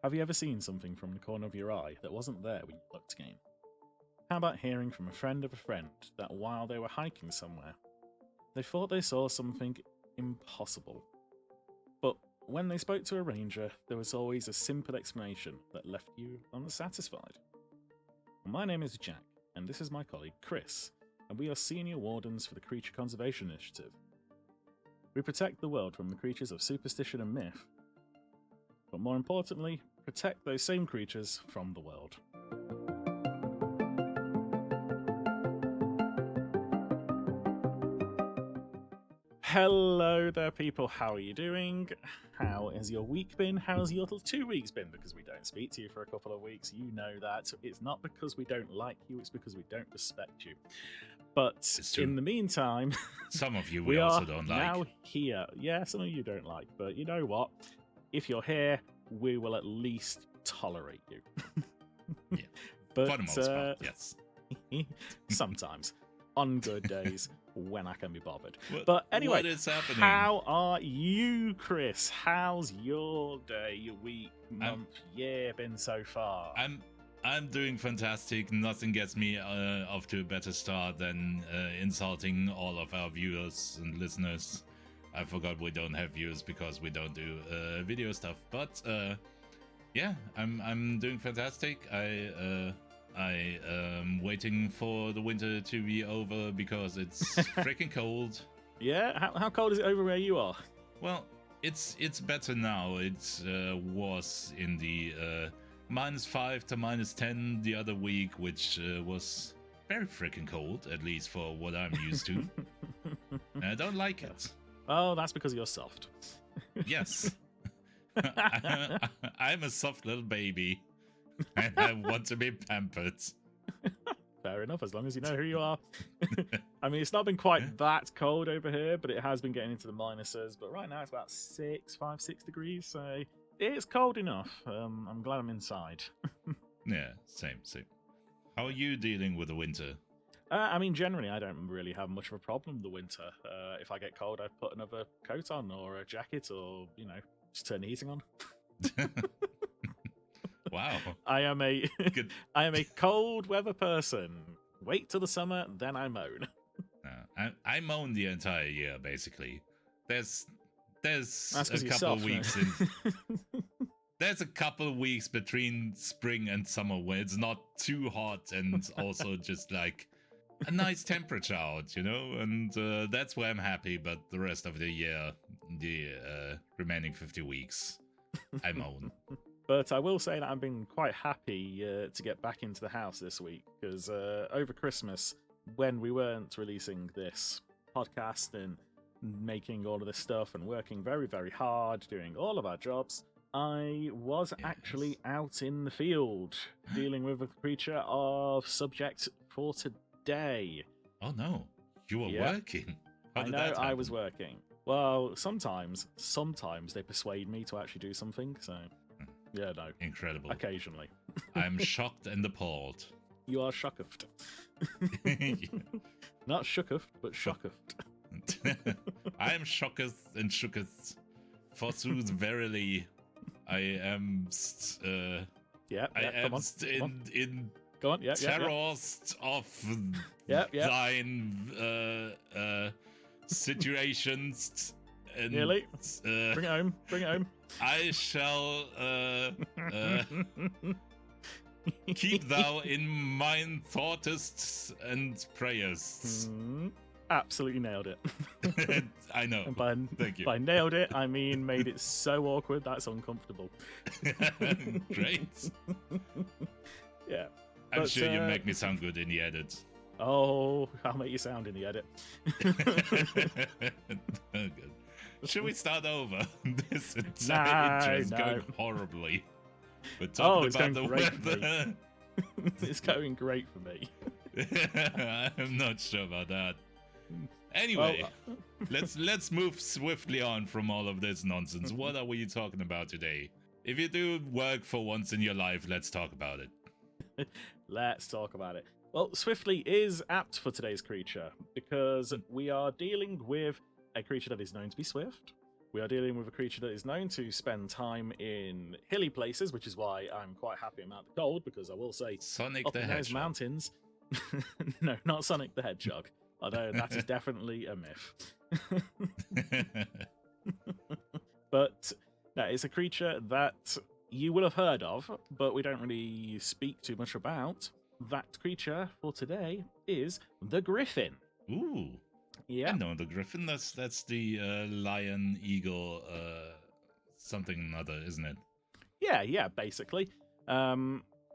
Have you ever seen something from the corner of your eye that wasn't there when you looked again? How about hearing from a friend of a friend that while they were hiking somewhere, they thought they saw something impossible? But when they spoke to a ranger, there was always a simple explanation that left you unsatisfied. My name is Jack, and this is my colleague Chris, and we are Senior Wardens for the Creature Conservation Initiative. We protect the world from the creatures of superstition and myth, but more importantly, protect those same creatures from the world. Hello there, people. How are you doing? How has your week been? How's your 2 weeks been? Because we don't speak to you for a couple of weeks. You know that. It's not because we don't like you, it's because we don't respect you. But in the meantime, some of you we also are don't like. Now here. Yeah, some of you don't like. But you know what? If you're here, we will at least tolerate you. Yeah. But for the most part, yes. Sometimes. On good days when I can be bothered. But anyway, what is happening? How are you, Chris? How's your day, your week, month, year been so far? I'm doing fantastic. Nothing gets me off to a better start than insulting all of our viewers and listeners. I forgot we don't have viewers because we don't do video stuff. But yeah, I'm doing fantastic. I am waiting for the winter to be over because it's freaking cold. Yeah, how cold is it over where you are? Well, it's better now. It was in the -5 to -10 the other week, which was very freaking cold, at least for what I'm used to. And I don't like it. Oh, that's because you're soft. Yes. I'm a soft little baby. And I want to be pampered. Fair enough, as long as you know who you are. I mean, it's not been quite that cold over here, but it has been getting into the minuses. But right now it's about 5, 6 degrees, so it's cold enough. I'm glad I'm inside. Yeah, same. How are you dealing with the winter? I mean, generally, I don't really have much of a problem with the winter. If I get cold, I put another coat on or a jacket or, just turn the heating on. Wow. I am a cold weather person. Wait till the summer, then I moan. I moan the entire year, basically. There's a couple of weeks there's a couple of weeks between spring and summer where it's not too hot and also just like a nice temperature out, and that's where I'm happy. But the rest of the year, the remaining 50 weeks, I moan. But I will say that I've been quite happy to get back into the house this week, because over Christmas, when we weren't releasing this podcast and making all of this stuff and working very, very hard, doing all of our jobs, I was actually out in the field dealing with a creature of subject for today. Oh no, you were working. How did that happen? I was working. Well, sometimes they persuade me to actually do something, so... Yeah, no. Incredible. Occasionally. I'm shocked and appalled. You are shocked. Not shooketh, but shocketh. I am shocketh and shooketh. Forsooth, verily, I am. In Go on, terrorst of thine situations. And, nearly. Bring it home. I shall keep thou in mine thoughtest and prayest. Absolutely nailed it. I know. Thank you. By nailed it, I mean made it so awkward that's uncomfortable. Great. Yeah. I'm sure you make me sound good in the edit. Oh, I'll make you sound in the edit. Oh, good. Should we start over? This entire intro is going horribly. We're talking about the weather. It's going great for me. I'm not sure about that. Anyway, let's move swiftly on from all of this nonsense. What are we talking about today? If you do work for once in your life, let's talk about it. Let's talk about it. Well, swiftly is apt for today's creature because we are dealing with a creature that is known to be swift, We are dealing with a creature that is known to spend time in hilly places, which is why I'm quite happy about the cold, because I will say, Sonic up the in those Hedgehog. Mountains... No, not Sonic the Hedgehog, although that is definitely a myth. But no, it's a creature that you will have heard of, but we don't really speak too much about. That creature for today is the Griffin. Ooh. Yeah. I know the Griffin. That's the lion, eagle, something or other, isn't it? Yeah, basically.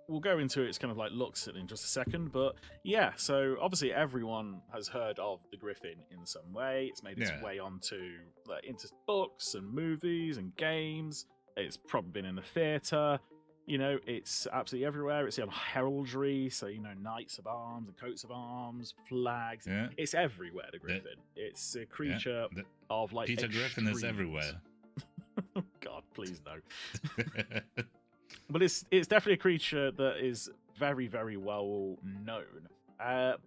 We'll go into its kind of like looks in just a second, but yeah, so obviously everyone has heard of the Griffin in some way. It's made its way onto into books and movies and games. It's probably been in the theatre. You know, it's absolutely everywhere. It's on heraldry, so you know, knights of arms and coats of arms, flags. Yeah. It's everywhere. The Griffin. It's a creature of like Peter Griffin is everywhere. God, please no. But it's definitely a creature that is very, very well known.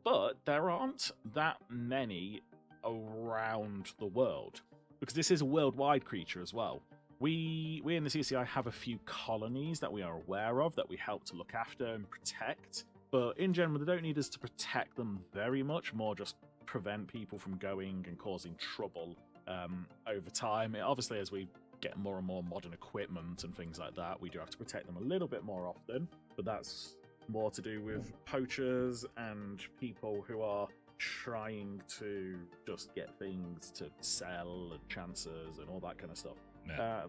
But there aren't that many around the world, because this is a worldwide creature as well. We in the CCI have a few colonies that we are aware of that we help to look after and protect. But in general, they don't need us to protect them very much, more just prevent people from going and causing trouble over time. Obviously, as we get more and more modern equipment and things like that, we do have to protect them a little bit more often, but that's more to do with poachers and people who are trying to just get things to sell and chances and all that kind of stuff.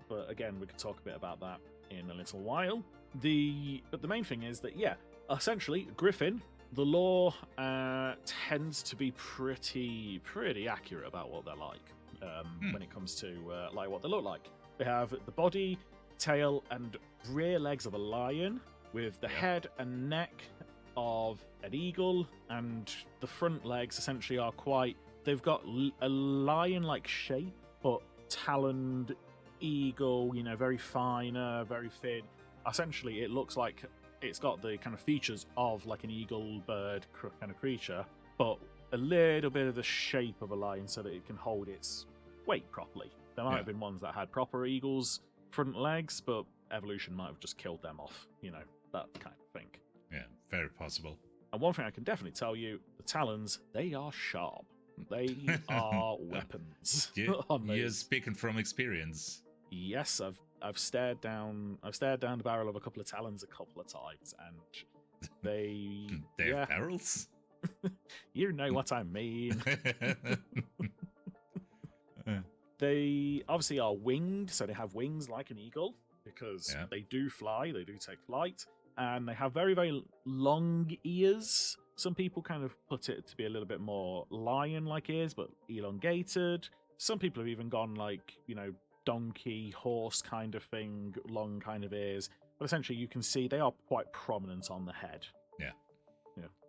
But again, we could talk a bit about that in a little while. But the main thing is that, yeah, essentially, Griffin, the lore tends to be pretty accurate about what they're like when it comes to like what they look like. They have the body, tail, and rear legs of a lion, with the head and neck of an eagle, and the front legs essentially are they've got a lion-like shape, but taloned eagle, you know, very fine, very thin. Essentially, it looks like it's got the kind of features of like an eagle bird kind of creature, but a little bit of the shape of a lion so that it can hold its weight properly. There might have been ones that had proper eagles' front legs, but evolution might have just killed them off, you know, that kind of thing. Yeah, very possible. And one thing I can definitely tell you, the talons, they are sharp. They are weapons. You're speaking from experience. Yes, I've stared down the barrel of a couple of talons a couple of times, and they have barrels? You know what I mean. They obviously are winged, so they have wings like an eagle, because they do fly, they do take flight, and they have very, very long ears. Some people kind of put it to be a little bit more lion-like ears, but elongated. Some people have even gone like, you know, donkey, horse kind of thing, long kind of ears. But essentially, you can see they are quite prominent on the head. Yeah.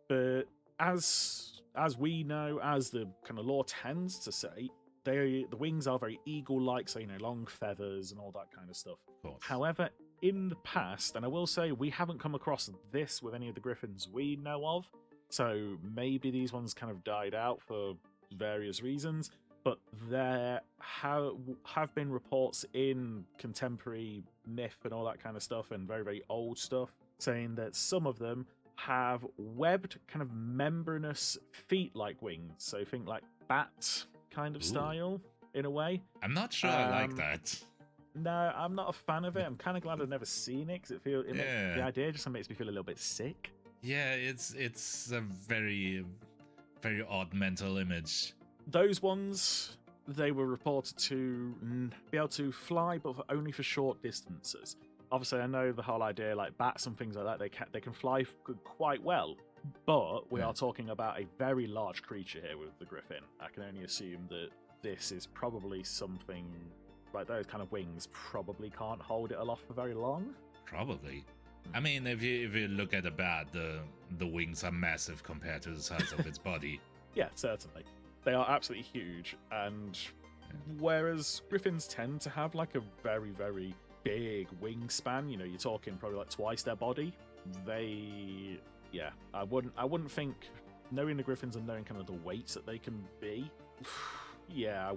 But as we know, as the kind of lore tends to say, the wings are very eagle-like, so, you know, long feathers and all that kind of stuff. However, in the past, and I will say we haven't come across this with any of the griffins we know of, so maybe these ones kind of died out for various reasons, but there have been reports in contemporary myth and all that kind of stuff, and very, very old stuff, saying that some of them have webbed kind of membranous feet-like wings, so think like bat kind of style in a way. I'm not sure I like that. No, I'm not a fan of it. I'm kind of glad I've never seen it, because the idea just makes me feel a little bit sick. Yeah, it's a very, very odd mental image. Those ones, they were reported to be able to fly, but only for short distances. Obviously, I know the whole idea, like bats and things like that, they can fly quite well. But we are talking about a very large creature here with the Griffin. I can only assume that this is probably something like those kind of wings probably can't hold it aloft for very long. Probably. I mean, if you look at a bat, the wings are massive compared to the size of its body. Yeah, certainly. They are absolutely huge. And whereas Griffins tend to have like a very, very big wingspan, you know, you're talking probably like twice their body, I wouldn't think, knowing the Griffins and knowing kind of the weights that they can be, yeah, I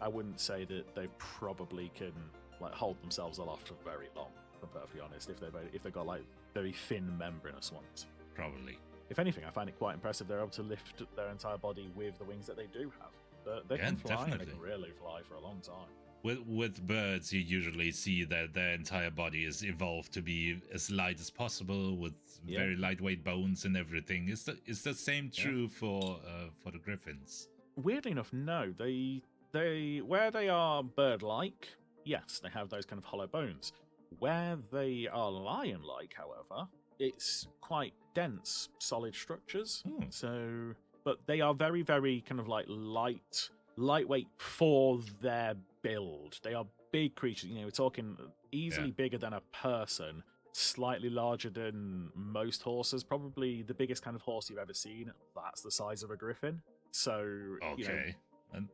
wouldn't say that they probably can like hold themselves aloft for very long. If I'm perfectly honest, if they've got like very thin membranous ones. Probably. If anything, I find it quite impressive they're able to lift their entire body with the wings that they do have. But they can fly, and they can really fly for a long time. With birds, you usually see that their entire body is evolved to be as light as possible, with very lightweight bones and everything. Is the same true for the griffins? Weirdly enough, no. They where they are bird-like, yes, they have those kind of hollow bones. Where they are lion-like, however, it's quite dense, solid structures. So, but they are very, very kind of like lightweight for their build. They are big creatures. You know, we're talking easily bigger than a person, slightly larger than most horses. Probably the biggest kind of horse you've ever seen. That's the size of a griffin. So, you know,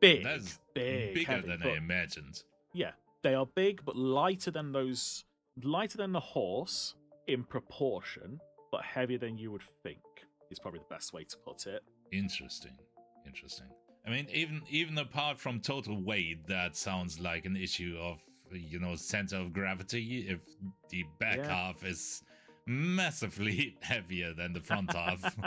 big, that's bigger heavy, than I imagined. Yeah, they are big, but lighter than the horse in proportion, but heavier than you would think is probably the best way to put it. Interesting. I mean, even apart from total weight, that sounds like an issue of, you know, center of gravity. If the back half is massively heavier than the front half.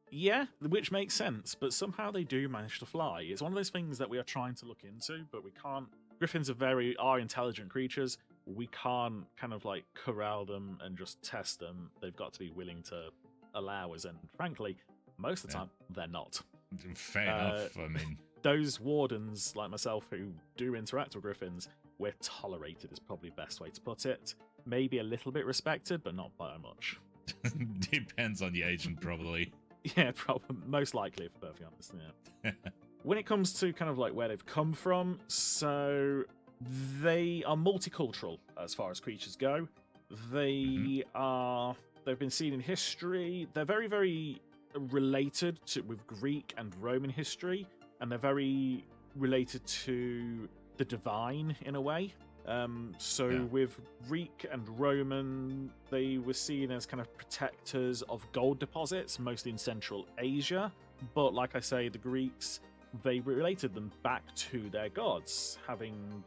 Yeah, which makes sense, but somehow they do manage to fly. It's one of those things that we are trying to look into, but we can't. Griffins are intelligent creatures. We can't kind of like corral them and just test them. They've got to be willing to allow us, and frankly, most of the time, they're not. Fair enough. I mean, those wardens like myself who do interact with griffins, we're tolerated is probably the best way to put it. Maybe a little bit respected, but not by much. Depends on the agent, probably. Yeah, probably most likely, if I'm perfectly honest. Yeah. When it comes to kind of like where they've come from, so they are multicultural as far as creatures go. They've been seen in history. They're very, very related with Greek and Roman history, and they're very related to the divine in a way. With Greek and Roman, they were seen as kind of protectors of gold deposits, mostly in Central Asia. But like I say, the Greeks, they related them back to their gods, having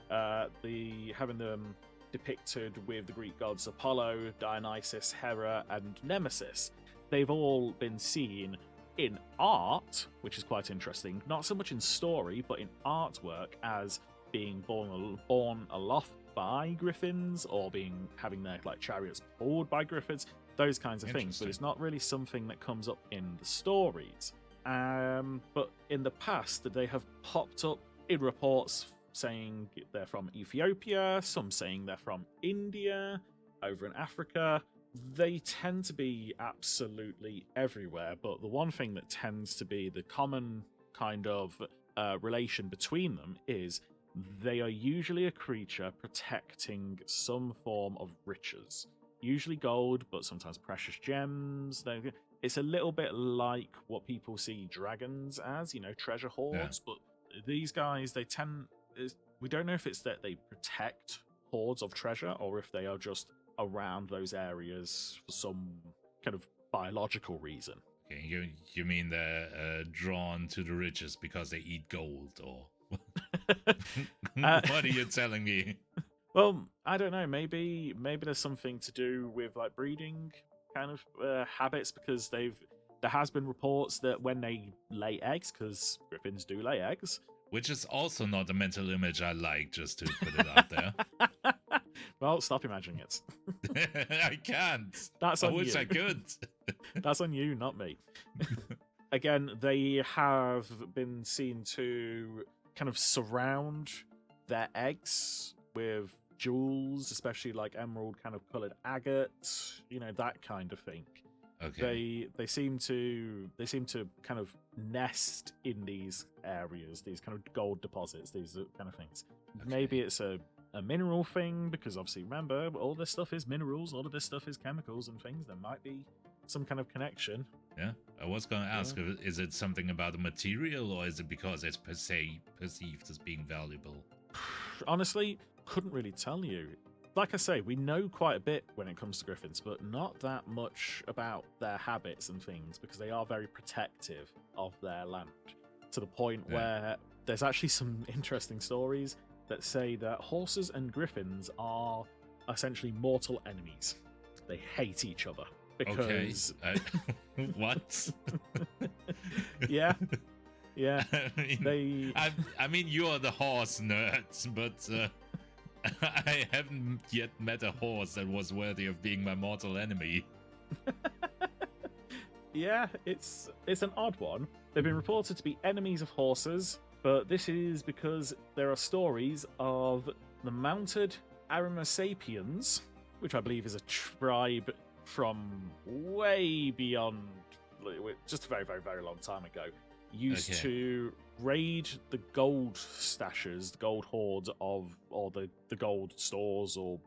them depicted with the Greek gods Apollo, Dionysus, Hera, and Nemesis. They've all been seen in art, which is quite interesting. Not so much in story, but in artwork as being born aloft by griffins, or having their like chariots pulled by griffins, those kinds of things. But it's not really something that comes up in the stories. But in the past, they have popped up in reports saying they're from Ethiopia, some saying they're from India, over in Africa. They tend to be absolutely everywhere, but the one thing that tends to be the common kind of relation between them is they are usually a creature protecting some form of riches. Usually gold, but sometimes precious gems. It's a little bit like what people see dragons as, you know, treasure hoards, but these guys, we don't know if it's that they protect hoards of treasure or if they are just around those areas for some kind of biological reason. Okay, you mean they're drawn to the riches because they eat gold, or what are you telling me? Well, I don't know. Maybe there's something to do with like breeding kind of habits, because there has been reports that when they lay eggs, because griffins do lay eggs, which is also not a mental image I like, just to put it out there. Well, stop imagining it. I can't. I wish I could. That's on you, not me. Again, they have been seen to kind of surround their eggs with jewels, especially like emerald kind of colored agate, you know, that kind of thing. Okay. They seem to kind of nest in these areas, these kind of gold deposits, these kind of things. Okay. Maybe it's a mineral thing, because obviously remember, all this stuff is minerals, all of this stuff is chemicals and things. There might be some kind of connection. Yeah, I was going to ask, is it something about the material, or is it because it's per se perceived as being valuable? Honestly, couldn't really tell you. Like I say, we know quite a bit when it comes to griffins, but not that much about their habits and things, because they are very protective of their land. to the point where there's actually some interesting stories that say that horses and griffins are essentially mortal enemies. They hate each other because... What? Yeah. I mean, you are the horse nerds, but I haven't yet met a horse that was worthy of being my mortal enemy. Yeah, it's an odd one. They've been reported to be enemies of horses, but this is because there are stories of the mounted Arimasapians, which I believe is a tribe from way beyond, just a very, very, very long time ago, used to raid the gold stashes, the gold hoards or the gold stores, or,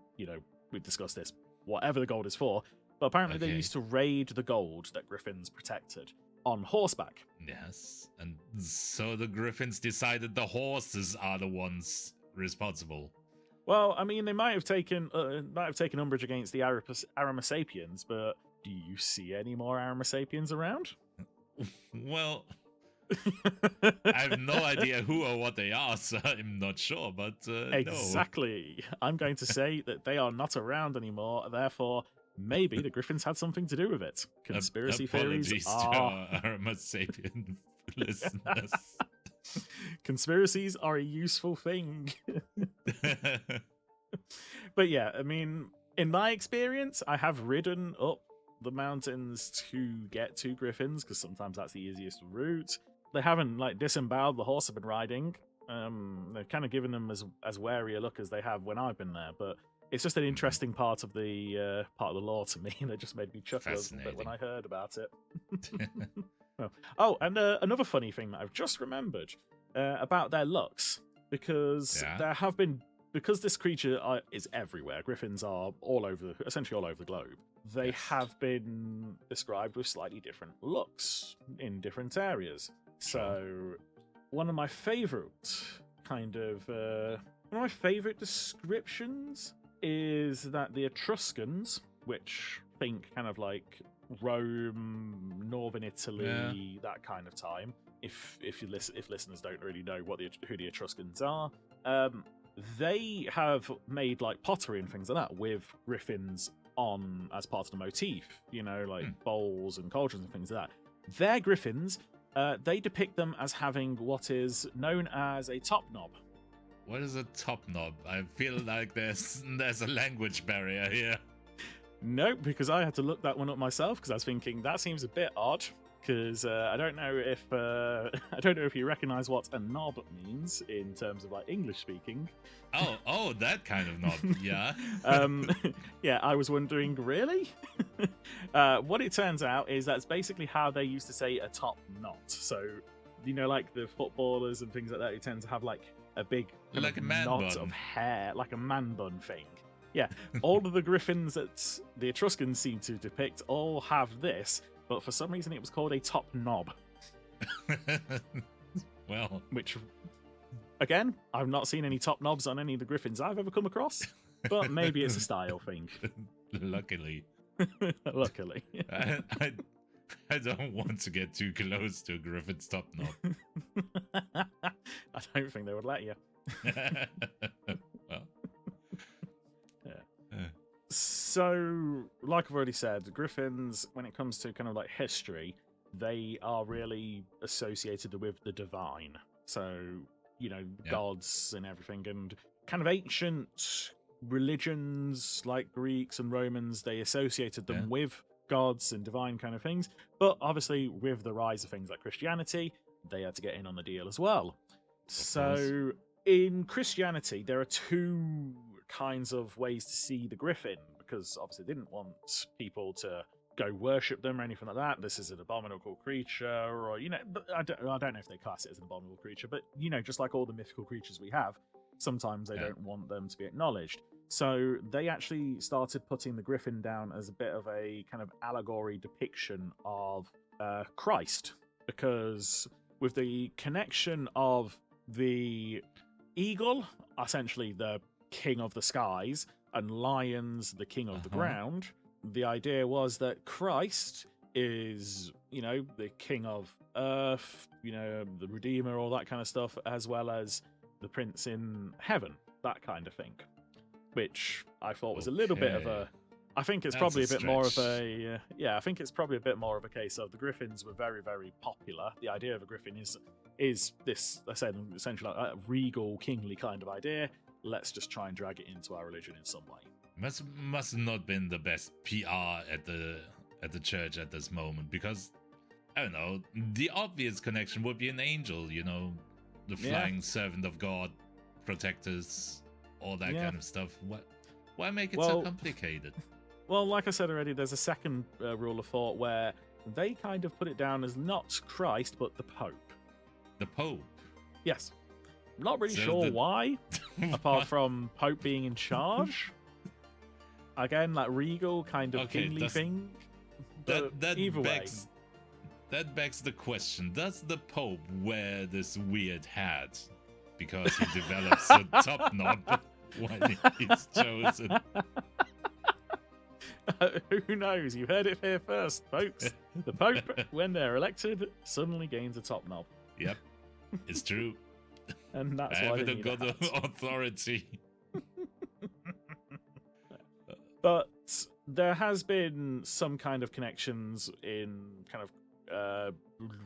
we've discussed this, whatever the gold is for. But apparently they used to raid the gold that griffins protected on horseback. Yes, and so the griffins decided the horses are the ones responsible. Well, I mean, they might have taken umbrage against the Arimasapians, but do you see any more Arimasapians around? Well, I have no idea who or what they are, so I'm not sure, but exactly. No. I'm going to say that they are not around anymore, therefore maybe the griffins had something to do with it. Conspiracy theories are... to our Arimasapian listeners. Conspiracies are a useful thing. But yeah, I mean, in my experience, I have ridden up the mountains to get to griffins, because sometimes that's the easiest route. They haven't disemboweled the horse I've been riding. They've kind of given them as wary a look as they have when I've been there, but it's just an interesting part of the lore to me. That just made me chuckle a little bit when I heard about it. And another funny thing that I've just remembered about their looks, because because this creature is everywhere. Griffins are essentially all over the globe. They have been described with slightly different looks in different areas. So one of my favorite descriptions is that the Etruscans, which think kind of like Rome, northern Italy, that kind of time. If listeners don't really know who the Etruscans are, they have made pottery and things like that with griffins on as part of the motif. Bowls and cauldrons and things like that. Their griffins, they depict them as having what is known as a top knob. What is a top knob? I feel like there's a language barrier here. Nope, because I had to look that one up myself, because I was thinking that seems a bit odd. Because I don't know if you recognise what a knob means in terms of English speaking. Oh, that kind of knob, yeah. Yeah, I was wondering, really? What it turns out is that's basically how they used to say a top knot. So, the footballers and things like that, who tend to have a big a man knot bun of hair, like a man bun thing. Yeah, all of the griffins that the Etruscans seem to depict all have this. But for some reason, it was called a top knob. Well, which, again, I've not seen any top knobs on any of the griffins I've ever come across. But maybe it's a style thing. Luckily. Luckily. I don't want to get too close to a griffin's top knob. I don't think they would let you. Well. So, like I've already said, griffins, when it comes to kind of history, they are really associated with the divine. So, gods and everything, and kind of ancient religions like Greeks and Romans, they associated them with gods and divine kind of things. But obviously, with the rise of things like Christianity, they had to get in on the deal as well. So, in Christianity, there are two kinds of ways to see the griffin, because obviously they didn't want people to go worship them or anything like that. This is an abominable creature, or I don't know if they class it as an abominable creature, but just like all the mythical creatures we have, sometimes they don't want them to be acknowledged. So they actually started putting the griffin down as a bit of a kind of allegory depiction of Christ, because with the connection of the eagle, essentially the king of the skies, and lions, the king of the ground, the idea was that Christ is, the king of earth, the Redeemer, all that kind of stuff, as well as the Prince in heaven, that kind of thing. Which I thought was a little bit of a... I think it's probably a bit more of a... I think it's probably a bit more of a case of the Griffins were very, very popular. The idea of a Griffin is this, I said, essentially like a regal, kingly kind of idea. Let's just try and drag it into our religion in some way. Must not been the best PR at the church at this moment, because I don't know, the obvious connection would be an angel, the flying servant of God, protectors, all that kind of stuff. Why make it so complicated? Well, like I said already, there's a second rule of thought where they kind of put it down as not Christ, but the Pope. The Pope? Yes. Not really sure why, apart from Pope being in charge. Again, that regal kind of kingly thing. That begs the question: does the Pope wear this weird hat because he develops a top knot when he's chosen? Who knows? You heard it here first, folks. The Pope, when they're elected, suddenly gains a top knob. Yep, it's true. And that's why they need a hat. Authority. But there has been some kind of connections in kind of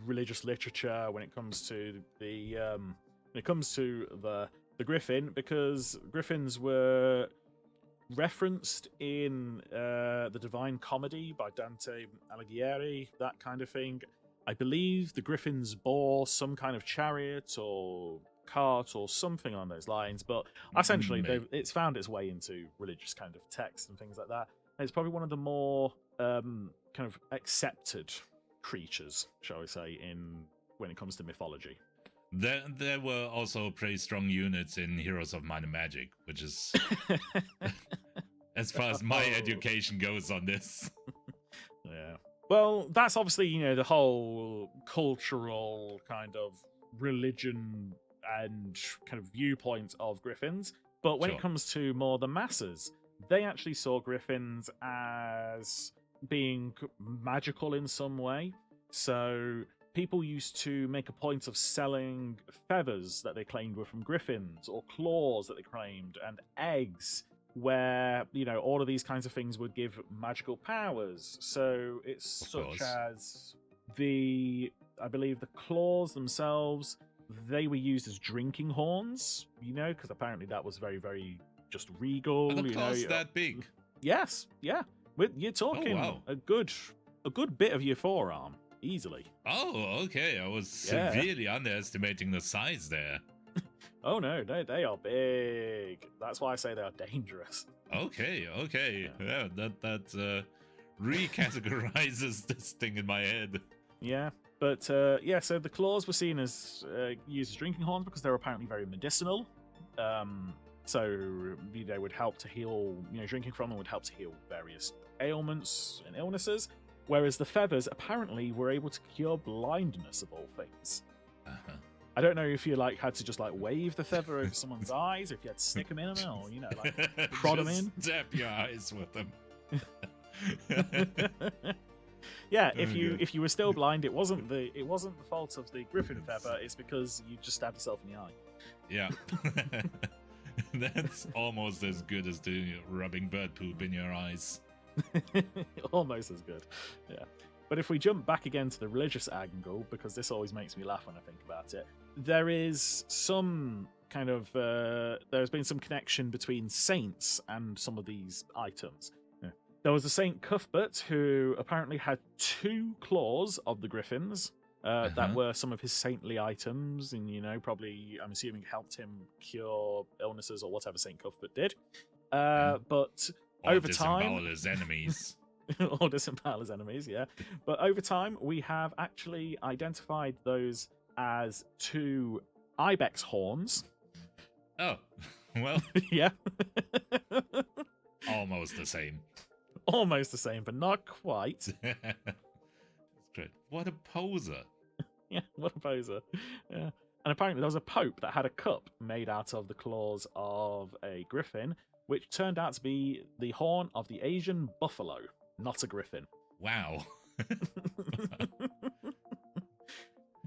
religious literature when it comes to the Griffin, because Griffins were referenced in the Divine Comedy by Dante Alighieri, that kind of thing. I believe the Griffins bore some kind of chariot or cart or something on those lines, but essentially it's found its way into religious kind of texts and things like that. And it's probably one of the more kind of accepted creatures, shall we say, when it comes to mythology. There were also pretty strong units in Heroes of Might and Magic, which is as far as my education goes on this. Yeah. Well, that's obviously, the whole cultural kind of religion and kind of viewpoint of Griffins. But when it comes to more the masses, they actually saw Griffins as being magical in some way. So people used to make a point of selling feathers that they claimed were from Griffins, or claws that they claimed, and eggs, where, all of these kinds of things would give magical powers. So it's such as I believe the claws themselves, they were used as drinking horns, because apparently that was very, very just regal. Are the claws that big? Yes, yeah. You're talking a good bit of your forearm, easily. Oh, okay. I was severely underestimating the size there. Oh no, they are big. That's why I say they are dangerous. Okay. Yeah, that recategorizes this thing in my head. Yeah. But, so the claws were seen as used as drinking horns because they were apparently very medicinal. So they would help to heal, drinking from them would help to heal various ailments and illnesses. Whereas the feathers apparently were able to cure blindness, of all things. Uh-huh. I don't know if you had to just wave the feather over someone's eyes, if you had to stick them in them, or prod them in. Tap your eyes with them. Yeah, if you were still blind, it wasn't the fault of the Griffin feather. It's because you just stabbed yourself in the eye. Yeah, that's almost as good as rubbing bird poop in your eyes. Almost as good. Yeah. But if we jump back again to the religious angle, because this always makes me laugh when I think about it, there is some kind of there's been some connection between saints and some of these items. There was a Saint Cuthbert who apparently had 2 claws of the Griffins that were some of his saintly items, and probably, I'm assuming, helped him cure illnesses or whatever Saint Cuthbert did. But over time, disembowel his enemies. Or disembowel his enemies, yeah. But over time, we have actually identified those as 2 ibex horns. Oh, well, yeah. Almost the same. Almost the same, but not quite. That's great. What a poser. Yeah, what a poser. Yeah. And apparently there was a pope that had a cup made out of the claws of a griffin, which turned out to be the horn of the Asian buffalo, not a griffin. Wow.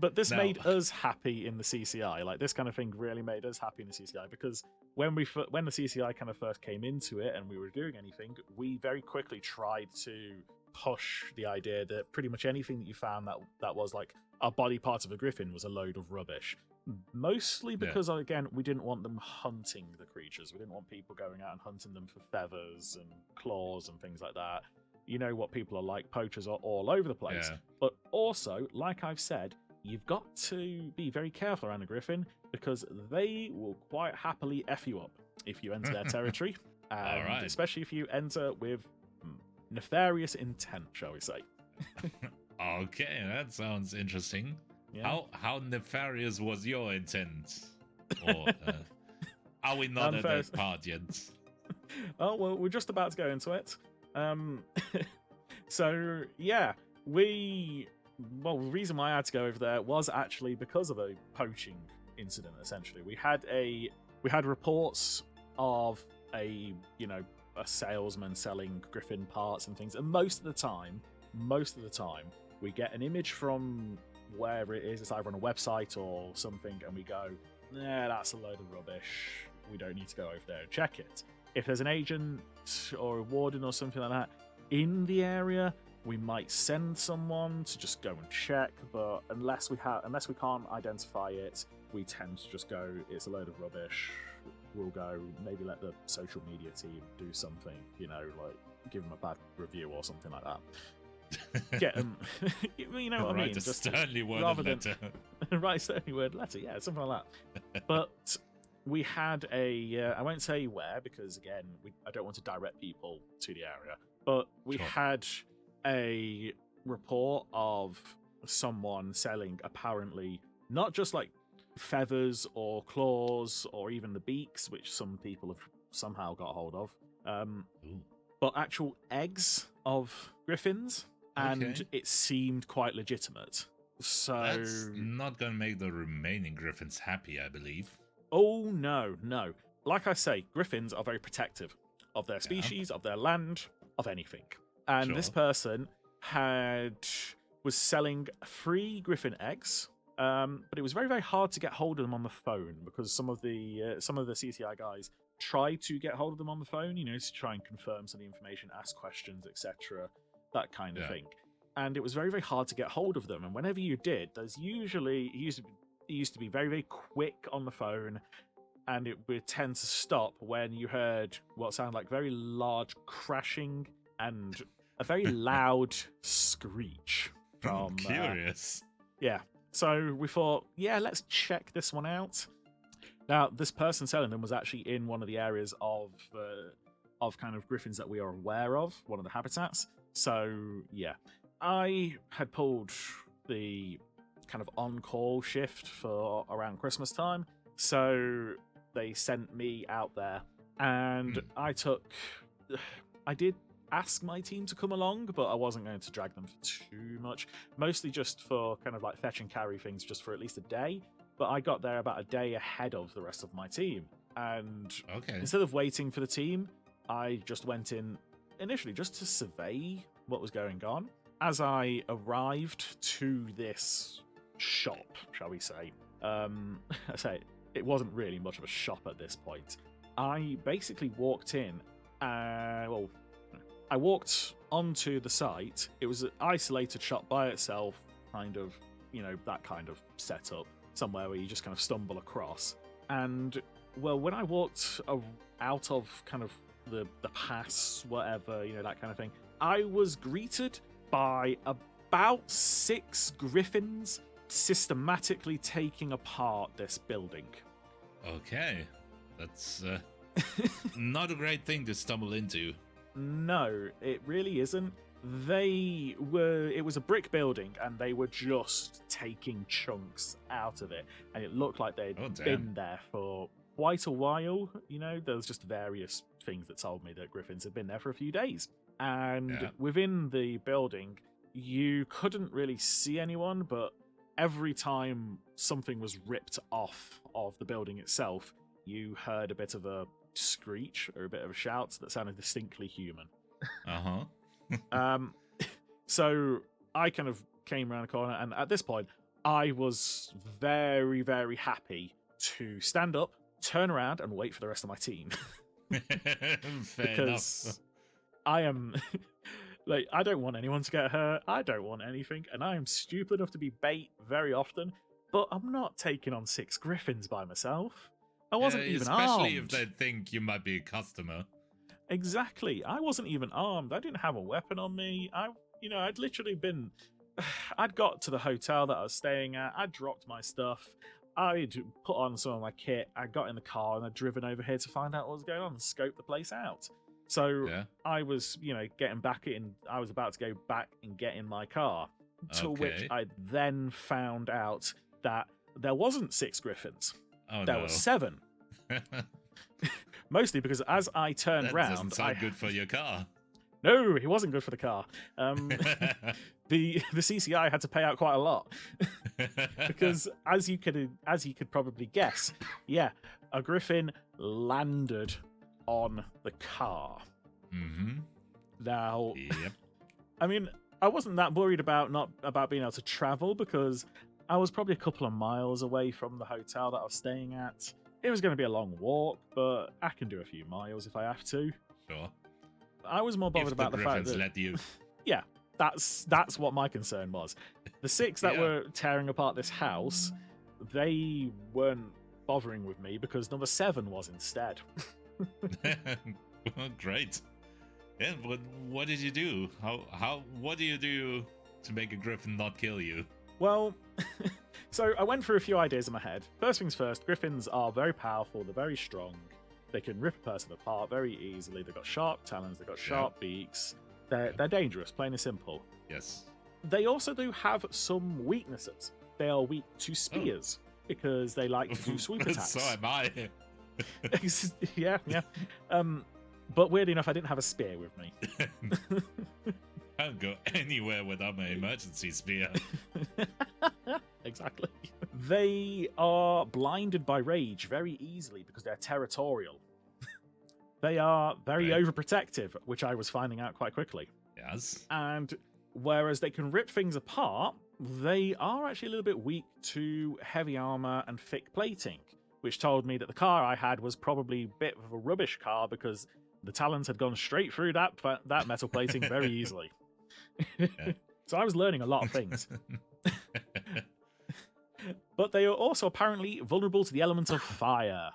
But this made us happy in the CCI. Like, this kind of thing really made us happy in the CCI, because when the CCI kind of first came into it and we were doing anything, we very quickly tried to push the idea that pretty much anything that you found that was like a body part of a griffin was a load of rubbish. Mostly because, again, we didn't want them hunting the creatures. We didn't want people going out and hunting them for feathers and claws and things like that. You know what people are like. Poachers are all over the place. Yeah. But also, like I've said, you've got to be very careful around a griffin, because they will quite happily F you up if you enter their territory. And especially if you enter with nefarious intent, shall we say. Okay, that sounds interesting. Yeah. How nefarious was your intent? Or are we not at that part yet? Oh, well, we're just about to go into it. So, yeah, the reason why I had to go over there was actually because of a poaching incident, essentially. We had reports of a salesman selling griffin parts and things, and most of the time, we get an image from wherever it is. It's either on a website or something, and we go, nah, that's a load of rubbish. We don't need to go over there and check it. If there's an agent or a warden or something like that in the area, we might send someone to just go and check, but unless we can't identify it, we tend to just go, it's a load of rubbish. We'll go, maybe let the social media team do something, like give them a bad review or something like that. Get them, you know what I mean? Just sternly worded letter. Write a sternly worded letter, yeah, something like that. But we had I won't say where, because again, I don't want to direct people to the area, but we had a report of someone selling, apparently, not just like feathers or claws or even the beaks, which some people have somehow got hold of, but actual eggs of griffins, and it seemed quite legitimate. So that's not going to make the remaining griffins happy, I believe. Oh, no. Like I say, griffins are very protective of their species, of their land, of anything. And this person was selling 3 griffin eggs, but it was very, very hard to get hold of them on the phone, because some of the CCI guys tried to get hold of them on the phone, to try and confirm some of the information, ask questions, etc., that kind of thing. And it was very, very hard to get hold of them. And whenever you did, he used to be very, very quick on the phone, and it would tend to stop when you heard what sounded like very large crashing and a very loud screech from... Curious. Yeah. So we thought, let's check this one out. Now, this person selling them was actually in one of the areas of kind of griffins that we are aware of, one of the habitats. So, yeah. I had pulled the kind of on-call shift for around Christmas time, so they sent me out there, and I did ask my team to come along, but I wasn't going to drag them for too much, mostly just for kind of like fetch and carry things just for at least a day. But I got there about a day ahead of the rest of my team, and instead of waiting for the team, I just went in initially just to survey what was going on. As I arrived to this shop, shall we say, I say it wasn't really much of a shop at this point. I basically walked in, I walked onto the site. It was an isolated shop by itself, kind of, that kind of setup, somewhere where you just kind of stumble across. And, when I walked out of kind of the pass, whatever, that kind of thing, I was greeted by about 6 griffins systematically taking apart this building. Okay, that's not a great thing to stumble into. No, it really isn't. It was a brick building, and they were just taking chunks out of it, and it looked like they'd been there for quite a while. There was just various things that told me that griffins had been there for a few days. And within the building, you couldn't really see anyone, but every time something was ripped off of the building itself, you heard a bit of a screech or a bit of a shout that sounded distinctly human. So I kind of came around the corner, and at this point, I was very, very happy to stand up, turn around, and wait for the rest of my team. Fair because enough. I am like, I don't want anyone to get hurt. I don't want anything, and I am stupid enough to be bait very often. But I'm not taking on 6 griffins by myself. I wasn't even especially armed. if they think you might be a customer. Exactly. I wasn't even armed. I didn't have a weapon on me. I'd literally been. I'd got to the hotel that I was staying at. I dropped my stuff. I'd put on some of my kit. I got in the car and I'd driven over here to find out what was going on and scope the place out. So I was, getting back in. I was about to go back and get in my car. To which I then found out that there wasn't 6 griffins. There were 7. Mostly because as I turned that round, doesn't sound good for your car. No, it wasn't good for the car. The CCI had to pay out quite a lot because, as you could probably guess, a griffin landed on the car. Mm-hmm. Now, yep. I mean, I wasn't that worried about being able to travel because I was probably a couple of miles away from the hotel that I was staying at. It was going to be a long walk, but I can do a few miles if I have to. Sure. I was more bothered about the fact that let you. Yeah, that's what my concern was. The 6 that were tearing apart this house, they weren't bothering with me because number 7 was instead. Well, great. Yeah, but what did you do? What do you do to make a griffin not kill you? Well, so I went through a few ideas in my head. First things first, griffins are very powerful, they're very strong. They can rip a person apart very easily. They've got sharp talons, they've got sharp beaks. They're dangerous, plain and simple. Yes. They also do have some weaknesses. They are weak to spears because they like to do sweep attacks. So am I. yeah. But weirdly enough, I didn't have a spear with me. I don't go anywhere without my emergency spear. Exactly. They are blinded by rage very easily because they're territorial. They are very overprotective, which I was finding out quite quickly. Yes. And whereas they can rip things apart, they are actually a little bit weak to heavy armor and thick plating, which told me that the car I had was probably a bit of a rubbish car because the talons had gone straight through that metal plating very easily. Yeah. So I was learning a lot of things. But they are also apparently vulnerable to the element of fire.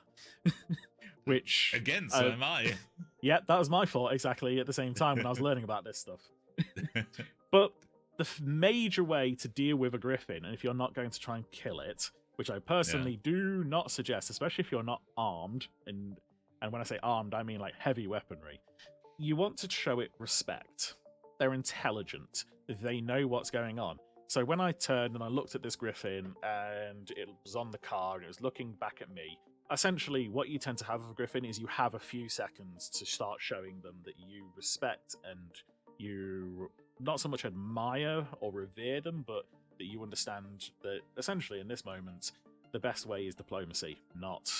Which again, so am I. Yeah, that was my fault exactly at the same time when I was learning about this stuff. But the major way to deal with a griffin, and if you're not going to try and kill it, which I personally do not suggest, especially if you're not armed, and when I say armed, I mean like heavy weaponry, you want to show it respect. They're intelligent. They know what's going on. So when I turned and I looked at this griffin and it was on the car and it was looking back at me, essentially what you tend to have with a griffin is you have a few seconds to start showing them that you respect and you not so much admire or revere them, but that you understand that essentially in this moment, the best way is diplomacy, not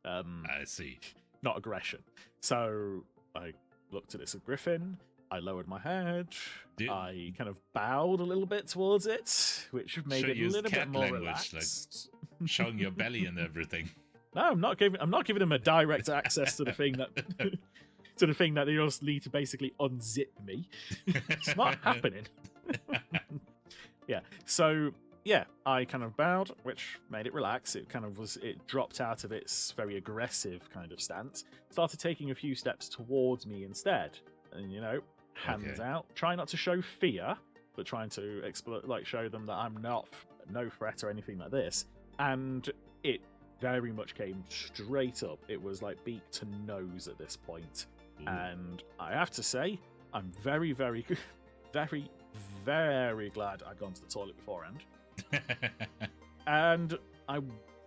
I see. Not aggression. So I looked at this griffin, I lowered my head, I kind of bowed a little bit towards it, which made it a little bit more relaxed. Like showing your belly and everything. No, I'm not giving them a direct access to the thing that they just need to basically unzip me. It's not happening. Yeah. So yeah, I kind of bowed, which made it relax. It dropped out of its very aggressive kind of stance, started taking a few steps towards me instead, and hands out. Try not to show fear, but trying to show them that I'm no threat or anything like this. And it very much came straight up. It was like beak to nose at this point. Ooh. And I have to say, I'm very, very, very, very glad I'd gone to the toilet beforehand. And I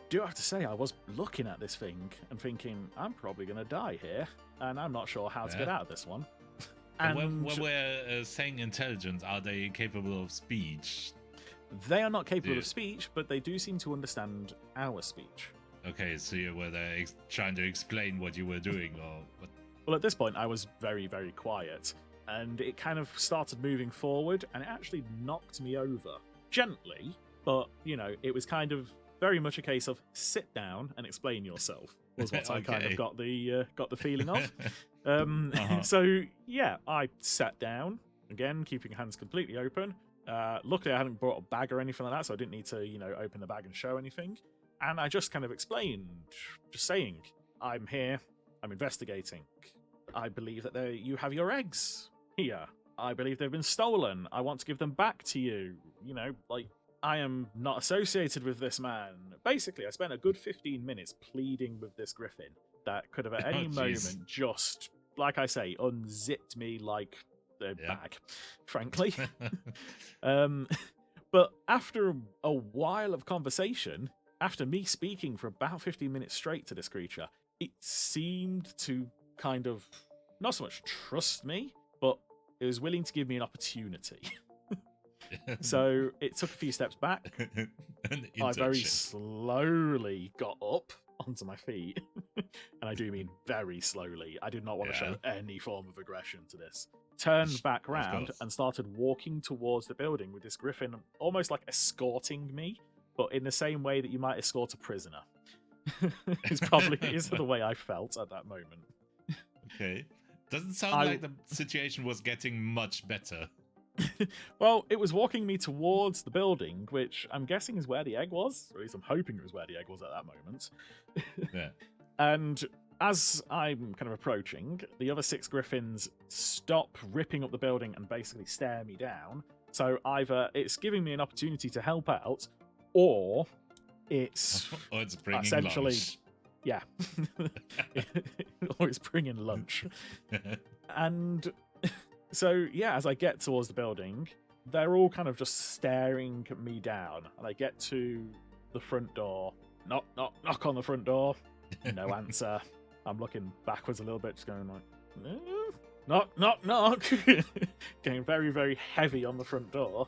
do have to say, I was looking at this thing and thinking, I'm probably going to die here, and I'm not sure how to get out of this one. And when we're saying intelligent, are they capable of speech? They are not capable of speech, but they do seem to understand our speech. Okay, so you were there trying to explain what you were doing, or what? Well, at this point, I was very, very quiet, and it kind of started moving forward, and it actually knocked me over gently, But, you know, it was kind of very much a case of sit down and explain yourself was what I kind of got the feeling of. So, yeah, I sat down, again, keeping hands completely open. Luckily, I hadn't brought a bag or anything like that, so I didn't need to, you know, open the bag and show anything. And I just kind of explained, just saying, I'm here, I'm investigating. I believe that you have your eggs here. I believe they've been stolen. I want to give them back to you. You know, like, I am not associated with this man. Basically, I spent a good 15 minutes pleading with this Griffin that could have at any moment just, like I say, unzipped me like a bag, frankly. But after a while of conversation, after me speaking for about 15 minutes straight to this creature, it seemed to kind of not so much trust me, but it was willing to give me an opportunity. So it took a few steps back. I very slowly got up onto my feet. And I do mean very slowly. I did not want to show any form of aggression to this. Turned back round and started walking towards the building with this Griffin almost like escorting me, but in the same way that you might escort a prisoner. Is the way I felt at that moment. Okay. Doesn't sound like the situation was getting much better. Well, it was walking me towards the building, which I'm guessing is where the egg was, or at least I'm hoping it was where the egg was at that moment. Yeah. And as I'm kind of approaching, the other 6 Griffins stop ripping up the building and basically stare me down. So either it's giving me an opportunity to help out, or it's bringing essentially lunch. Yeah. Or it's bringing lunch. And so, yeah, as I get towards the building, they're all kind of just staring me down. And I get to the front door. Knock, knock, knock on the front door. No answer. I'm looking backwards a little bit, just going like, knock, knock, knock. Getting very, very heavy on the front door.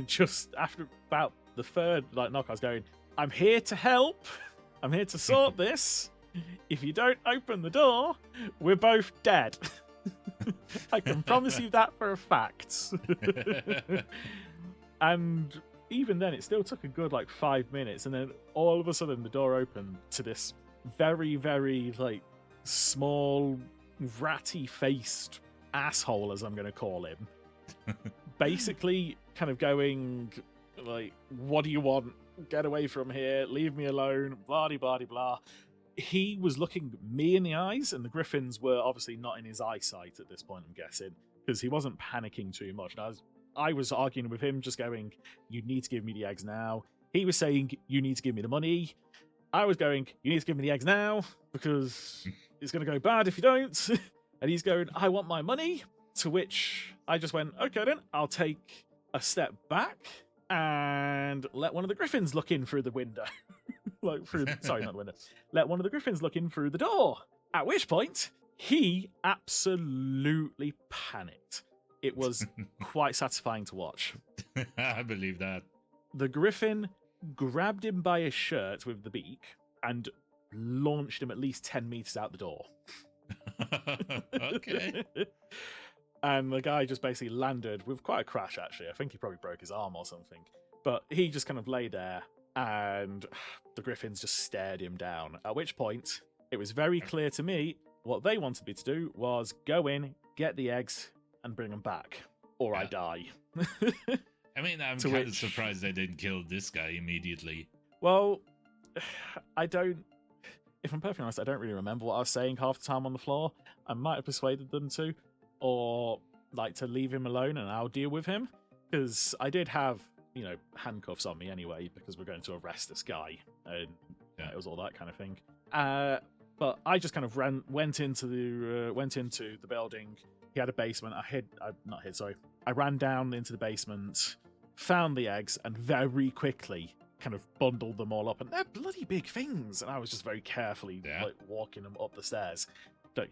Just after about the third knock, I was going, I'm here to help. I'm here to sort this. If you don't open the door, we're both dead. I can promise you that for a fact. And even then, it still took a good 5 minutes, and then all of a sudden the door opened to this very, very small, ratty-faced asshole, as I'm going to call him. Basically, kind of going what do you want? Get away from here, leave me alone, blah blah blah. He was looking me in the eyes, and the Griffins were obviously not in his eyesight at this point, I'm guessing, because he wasn't panicking too much. And I was arguing with him, just going, you need to give me the eggs now. He was saying, you need to give me the money. I was going, you need to give me the eggs now, because it's going to go bad if you don't. And he's going, I want my money. To which I just went, okay then, I'll take a step back and let one of the Griffins look in through the window. Sorry, not the window. Let one of the Griffins look in through the door. At which point, he absolutely panicked. It was quite satisfying to watch. I believe that. The Griffin grabbed him by his shirt with the beak and launched him at least 10 meters out the door. Okay. And the guy just basically landed with quite a crash, actually. I think he probably broke his arm or something. But he just kind of lay there, and the Griffins just stared him down. At which point, it was very clear to me what they wanted me to do was go in, get the eggs, and bring them back, or I die. I mean, I'm kind of surprised they didn't kill this guy immediately. Well, if I'm perfectly honest, I don't really remember what I was saying half the time on the floor. I might have persuaded them to, or to leave him alone and I'll deal with him. Because I did have, handcuffs on me anyway, because we're going to arrest this guy. And it was all that kind of thing. But I just kind of went into the building. He had a basement. I ran down into the basement, found the eggs, and very quickly kind of bundled them all up. And they're bloody big things. And I was just very carefully walking them up the stairs,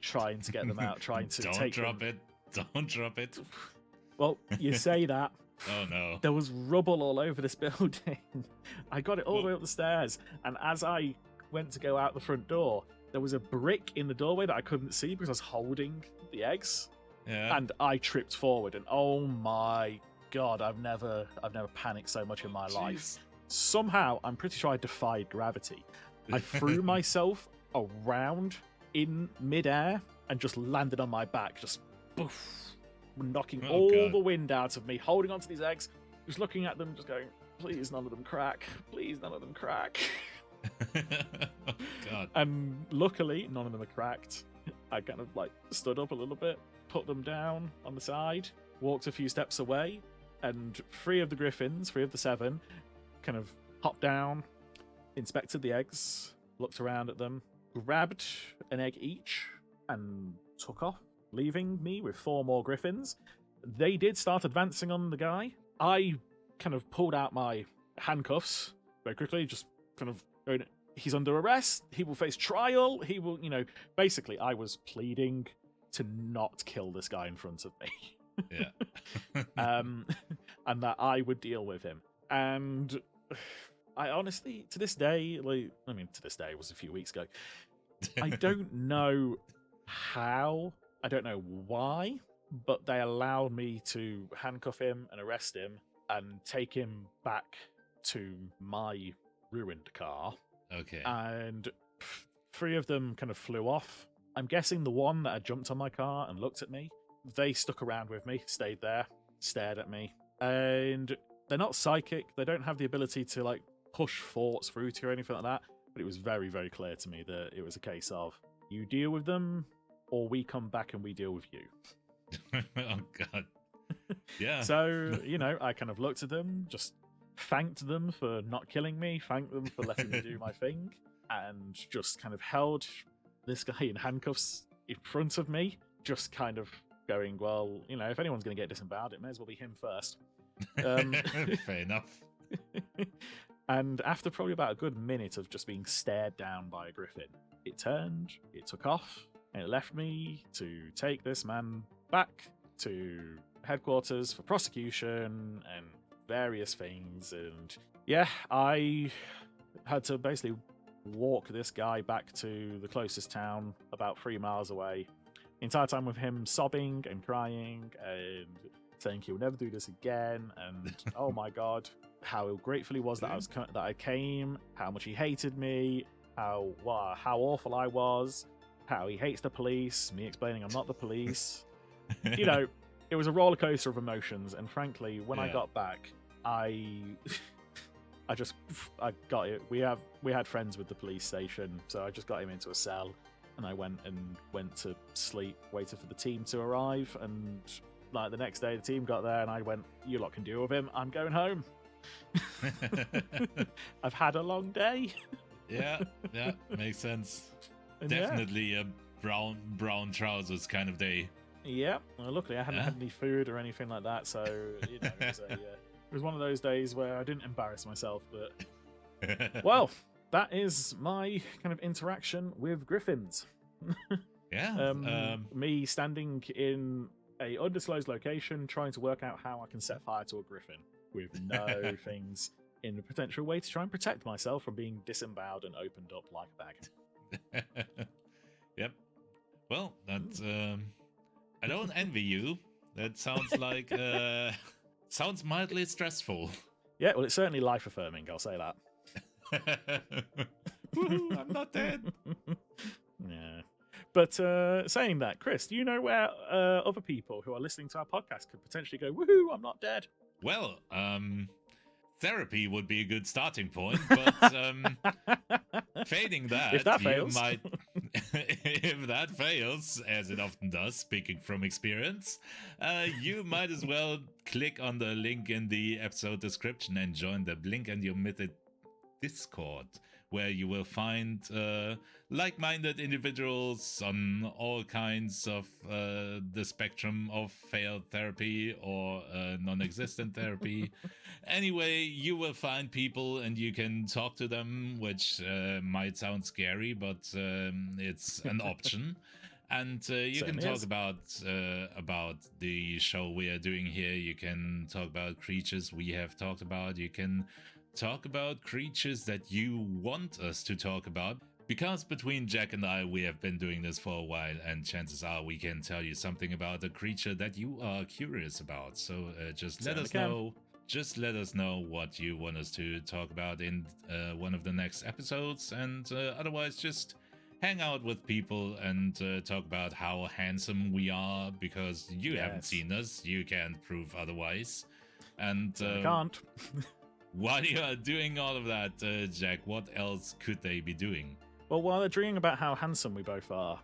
trying to get them out, trying to take them. Don't drop it. Well, you say that. Oh no. There was rubble all over this building. I got it all the way up the stairs, and as I went to go out the front door, there was a brick in the doorway that I couldn't see because I was holding the eggs. Yeah. And I tripped forward, and oh my god, I've never panicked so much in my life. Somehow, I'm pretty sure I defied gravity. I threw myself around in midair and just landed on my back, just poof, knocking all the wind out of me, holding onto these eggs, just looking at them, just going, please none of them crack. Please none of them crack. Oh, God. And luckily, none of them are cracked. I kind of like stood up a little bit, put them down on the side, walked a few steps away, and 3 of the griffins, 3 of the 7, kind of hopped down, inspected the eggs, looked around at them, grabbed an egg each, and took off, leaving me with 4 more griffins. They did start advancing on the guy. I kind of pulled out my handcuffs very quickly, just kind of going, he's under arrest, he will face trial, he will, basically I was pleading to not kill this guy in front of me. Yeah. And that I would deal with him. And I honestly, to this day, to this day, it was a few weeks ago, I don't know how, I don't know why, but they allowed me to handcuff him and arrest him and take him back to my ruined car. Okay. And 3 of them kind of flew off. I'm guessing the one that had jumped on my car and looked at me, they stuck around with me, stayed there, stared at me. And they're not psychic. They don't have the ability to like push thoughts through to you or anything like that. But it was very, very clear to me that it was a case of you deal with them or we come back and we deal with you. Oh, God. Yeah. So, I kind of looked at them, just thanked them for not killing me, thanked them for letting me do my thing, and just kind of held this guy in handcuffs in front of me, just kind of going, well, if anyone's going to get disemboweled, it may as well be him first. Fair enough. And after probably about a good minute of just being stared down by a griffin, it turned, it took off, and it left me to take this man back to headquarters for prosecution and various things. And yeah, I had to basically walk this guy back to the closest town about 3 miles away. The entire time with him sobbing and crying and saying he'll never do this again. And oh my God, how grateful he was that I came, how much he hated me, how awful I was, how he hates the police, me explaining I'm not the police. It was a roller coaster of emotions. And frankly, when I got back, I got it. We had friends with the police station, so I just got him into a cell, and I went to sleep, waited for the team to arrive, and like the next day the team got there, and I went, "You lot can deal with him. I'm going home. I've had a long day." Yeah, makes sense. And definitely a brown trousers kind of day. Yeah, well, luckily I hadn't had any food or anything like that, so it was one of those days where I didn't embarrass myself. But well, that is my kind of interaction with griffins. Yeah. Me standing in a undisclosed location trying to work out how I can set fire to a griffin with no things in a potential way to try and protect myself from being disemboweled and opened up like a bag. Yep. Well, that's I don't envy you. That sounds like sounds mildly stressful. Yeah, well, it's certainly life affirming, I'll say that. Woo-hoo, I'm not dead. Yeah. But saying that, Chris, do you know where other people who are listening to our podcast could potentially go, woohoo, I'm not dead? Well, therapy would be a good starting point, but failing that, if that fails. If that fails, as it often does, speaking from experience, you might as well click on the link in the episode description and join the Blink and Your Mythit Discord, where you will find like-minded individuals on all kinds of the spectrum of failed therapy or non-existent therapy. Anyway, you will find people and you can talk to them, which might sound scary, but it's an option. And you can talk about the show we are doing here. You can talk about creatures we have talked about. You can talk about creatures that you want us to talk about, because between Jack and I, we have been doing this for a while, and chances are we can tell you something about a creature that you are curious about. So just let us know. just let us know what you want us to talk about in one of the next episodes, and otherwise just hang out with people and talk about how handsome we are, because you haven't seen us, you can't prove otherwise. And can't. while you are doing all of that, Jack, what else could they be doing? Well, while they're dreaming about how handsome we both are,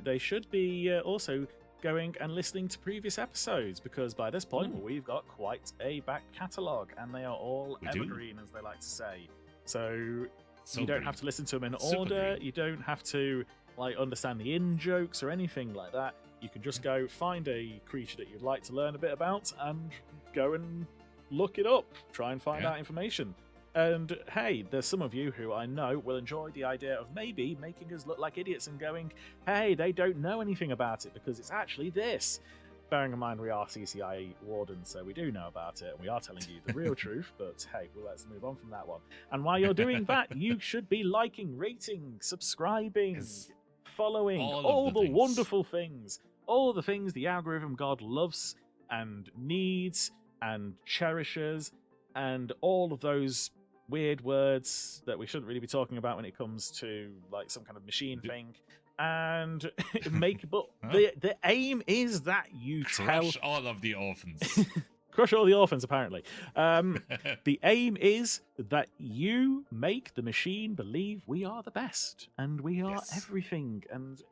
they should be also going and listening to previous episodes, because by this point we've got quite a back catalogue, and they are all evergreen, as they like to say. So you don't have to listen to them in order. You don't have to understand the in-jokes or anything like that. You can just go find a creature that you'd like to learn a bit about and go and look it up, try and find out information. And hey, there's some of you who I know will enjoy the idea of maybe making us look like idiots and going, hey, they don't know anything about it because it's actually this. Bearing in mind we are CCI wardens, so we do know about it, and we are telling you the real truth, but hey, well, let's move on from that one. And while you're doing that, you should be liking, rating, subscribing, following, all the wonderful things. All the things the algorithm god loves and needs and cherishes, and all of those weird words that we shouldn't really be talking about when it comes to some kind of machine thing. And the aim is that you crush all of the orphans. Crush all the orphans, apparently. The aim is that you make the machine believe we are the best and we are everything, and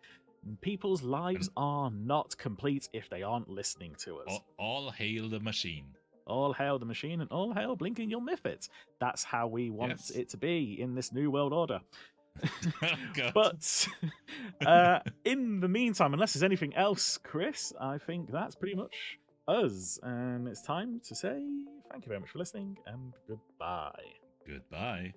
people's lives are not complete if they aren't listening to us. All hail the machine. All hail the machine, and all hail blinkandyoullmythit. That's how we want it to be in this new world order. But in the meantime, unless there's anything else, Chris, I think that's pretty much us. And it's time to say thank you very much for listening, and goodbye. Goodbye.